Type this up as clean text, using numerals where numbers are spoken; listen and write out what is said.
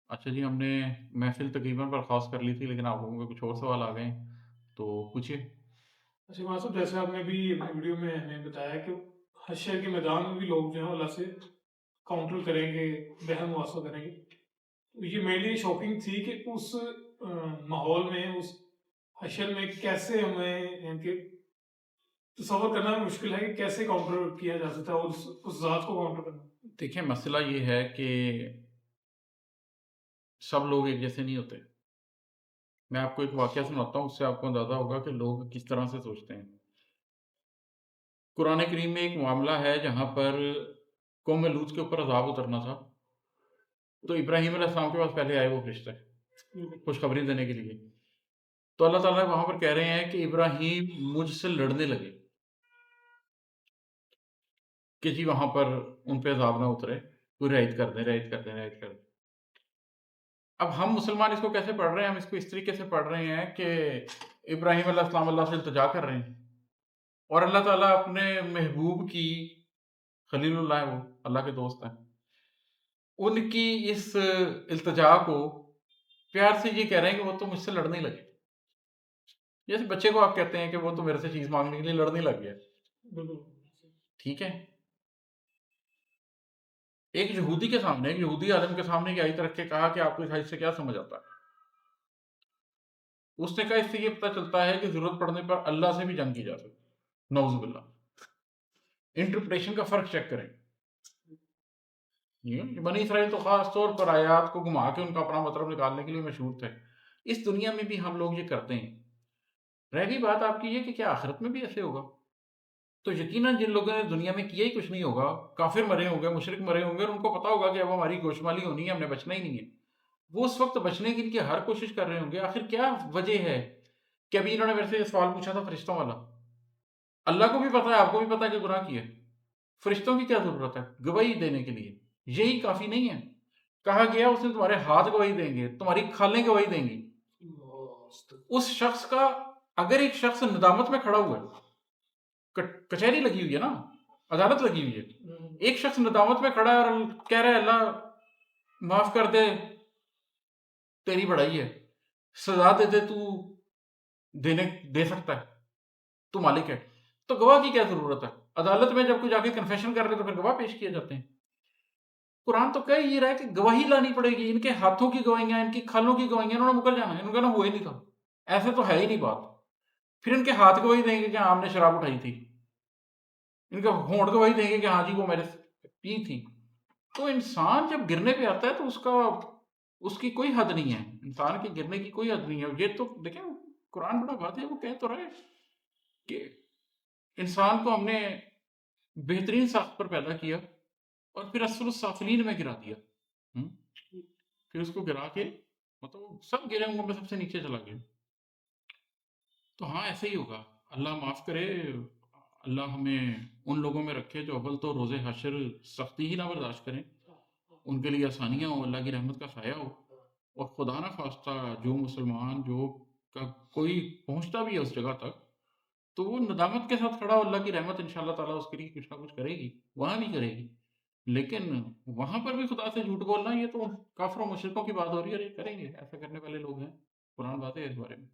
اچھا جی، ہم نے محفل تقریباً برخاست کر لی تھی، لیکن آپ لوگوں کے کچھ اور سوال آ گئے ہیں، تو پوچھیے۔ اچھا وہاں صاحب، جیسے آپ نے بھی اپنی ویڈیو میں ہمیں بتایا کہ حشر کے میدان میں بھی لوگ جو ہیں اللہ سے کاؤنٹر کریں گے، بہن مواصلہ کریں گے. تو یہ میرے لیے شاکنگ تھی کہ اس ماحول میں، اس حشر میں کیسے ہمیں ان کے تصور کرنا بھی مشکل ہے کہ کیسے کاؤنٹر کیا جا سکتا ہے اور اس ذات کو کاؤنٹر کرنا. دیکھیں، مسئلہ یہ ہے کہ سب لوگ ایک جیسے نہیں ہوتے۔ میں آپ کو ایک واقعہ سناتا ہوں، اس سے آپ کو اندازہ ہوگا کہ لوگ کس طرح سے سوچتے ہیں۔ قرآن کریم میں ایک معاملہ ہے جہاں پر قوم لوط کے اوپر عذاب اترنا تھا، تو ابراہیم علیہ السلام کے پاس پہلے آئے وہ فرشتے خوشخبری دینے کے لیے۔ تو اللہ تعالیٰ وہاں پر کہہ رہے ہیں کہ ابراہیم مجھ سے لڑنے لگے کہ جی وہاں پر ان پہ عذاب نہ اترے، کوئی رعایت کر دیں، رعایت کر دیں، رعایت کر دیں۔ اب ہم مسلمان اس کو کیسے پڑھ رہے ہیں؟ ہم اس کو اس طریقے سے پڑھ رہے ہیں کہ ابراہیم علیہ السلام اللہ سے التجا کر رہے ہیں، اور اللہ تعالیٰ اپنے محبوب کی، خلیل اللہ ہے وہ، اللہ کے دوست ہیں، ان کی اس التجا کو پیار سے یہ کہہ رہے ہیں کہ وہ تو مجھ سے لڑنے لگے، جیسے بچے کو آپ کہتے ہیں کہ وہ تو میرے سے چیز مانگنے کے لیے لڑنے لگ گیا۔ بالکل. ٹھیک ہے، ایک یہودی کے سامنے، ایک یہودی عالم کے سامنے یہ آیت رکھ کے کہا کہ آپ کو اس آیت سے کیا سمجھ آتا ہے؟ اس نے کہا اس سے یہ پتہ چلتا ہے کہ ضرورت پڑنے پر اللہ سے بھی جنگ کی جا سکتی، نعوذ باللہ۔ انٹرپریٹیشن کا فرق چیک کریں۔ یہ بنی اسرائیل تو خاص طور پر آیات کو گھما کے ان کا اپنا مطلب نکالنے کے لیے مشہور تھے۔ اس دنیا میں بھی ہم لوگ یہ کرتے ہیں۔ رہ گئی بات آپ کی یہ کہ کیا آخرت میں بھی ایسے ہوگا؟ تو یقیناً جن لوگوں نے دنیا میں کیا ہی کچھ نہیں ہوگا، کافر مرے ہوں گے، مشرک مرے ہوں گے، اور ان کو پتا ہوگا کہ اب ہماری گوشمالی ہونی ہے، ہم نے بچنا ہی نہیں ہے، وہ اس وقت بچنے کے لیے ہر کوشش کر رہے ہوں گے۔ آخر کیا وجہ ہے کہ ابھی انہوں نے میرے سے یہ سوال پوچھا تھا فرشتوں والا؟ اللہ کو بھی پتا ہے، آپ کو بھی پتا ہے کہ گناہ کیا ہے، فرشتوں کی کیا ضرورت ہے گواہی دینے کے لیے؟ یہی کافی نہیں ہے؟ کہا گیا اس نے تمہارے ہاتھ گواہی دیں گے، تمہاری کھالیں گواہی دیں گی۔ اس شخص کا، اگر ایک شخص ندامت میں کھڑا ہوا ہے، کچہری لگی ہوئی ہے نا، عدالت لگی ہوئی ہے، ایک شخص ندامت میں کھڑا ہے اور کہہ رہا ہے اللہ معاف کر دے، تیری بڑائی ہے، سزا دے دے، تو دے سکتا ہے، تو مالک ہے، تو گواہ کی کیا ضرورت ہے؟ عدالت میں جب کوئی جا کے کنفیشن کر لے تو پھر گواہ پیش کیے جاتے ہیں۔ قرآن تو کہہ یہ رہا ہے کہ گواہی لانی پڑے گی، ان کے ہاتھوں کی گواہیاں، ان کی کھالوں کی گواہیاں، انہوں نے مکر جانا ہے، انہوں نے کہنا ہوا ہی نہیں تھا، ایسے تو ہے ہی نہیں بات۔ پھر ان کے ہاتھ گواہی دیں گے کہ ہاں ہم نے شراب اٹھائی تھی، ان کا ہونٹ گواہی دیں گے کہ ہاں جی وہ میرے سے پی تھی۔ تو انسان جب گرنے پہ آتا ہے تو اس کی کوئی حد نہیں ہے، انسان کے گرنے کی کوئی حد نہیں ہے۔ یہ تو دیکھیں قرآن بڑا بات ہے، وہ کہہ تو رہا ہے کہ انسان کو ہم نے بہترین ساخت پر پیدا کیا اور پھر اسفل السافلین میں گرا دیا، پھر اس کو گرا کے مطلب سب گرے ہوں گے، میں سب سے نیچے چلا گیا۔ تو ہاں ایسے ہی ہوگا، اللہ معاف کرے، اللہ ہمیں ان لوگوں میں رکھے جو اول تو روز حشر سختی ہی نہ برداشت کریں، ان کے لیے آسانیاں ہوں، اللہ کی رحمت کا سایہ ہو، اور خدا نہ خواستہ جو مسلمان جو کا کوئی پہنچتا بھی ہے اس جگہ تک، تو وہ ندامت کے ساتھ کھڑا ہو، اللہ کی رحمت انشاءاللہ تعالیٰ اس کے لیے کچھ نہ کچھ کرے گی، وہاں بھی کرے گی۔ لیکن وہاں پر بھی خدا سے جھوٹ بولنا، یہ تو کافروں مشرکوں کی بات ہو رہی ہے، اور یہ کریں گے، ایسا کرنے والے لوگ ہیں، قرآن بات ہے اس بارے میں۔